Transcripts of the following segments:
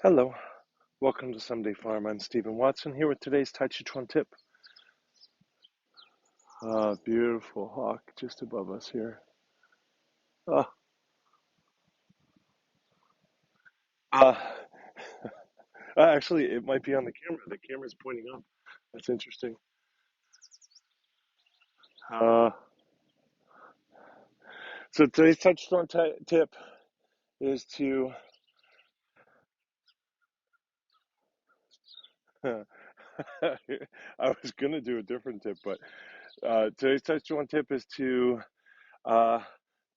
Hello, welcome to Someday Farm. I'm Stephen Watson here with today's Tàijíquán Tip. Beautiful hawk just above us here. Uh, uh, Actually, it might be on the camera. The camera's pointing up. That's interesting. Uh, so today's tip is to. I was gonna do a different tip, but today's Tàijíquán Tip is to uh,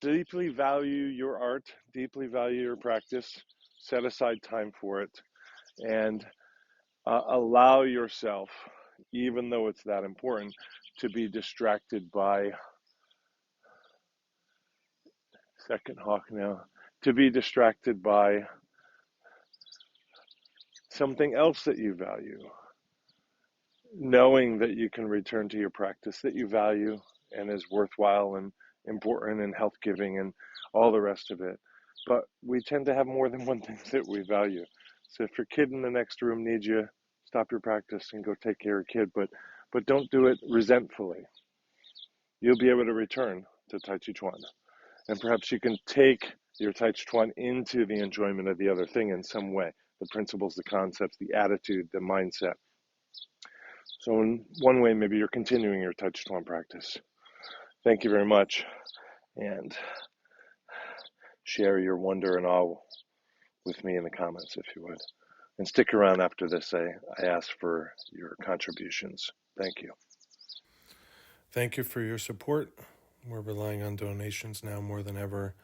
deeply value your art, deeply value your practice, set aside time for it, and allow yourself, even though it's that important, to be distracted by second hawk now, to be distracted by something else that you value, knowing that you can return to your practice that you value and is worthwhile and important and health giving and all the rest of it. But we tend to have more than one thing that we value. So if your kid in the next room needs you, stop your practice and go take care of your kid, but don't do it resentfully. You'll be able to return to Tàijíquán. And perhaps you can take your Tàijíquán into the enjoyment of the other thing in some way, the principles, the concepts, the attitude, the mindset. So in one way, maybe you're continuing your Tàijíquán practice. Thank you very much, and share your wonder and awe with me in the comments if you would. And stick around after this. I ask for your contributions. Thank you. Thank you for your support. We're relying on donations now more than ever.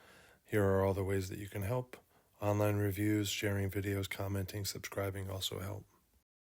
Here are all the ways that you can help. Online reviews, sharing videos, commenting, subscribing also help.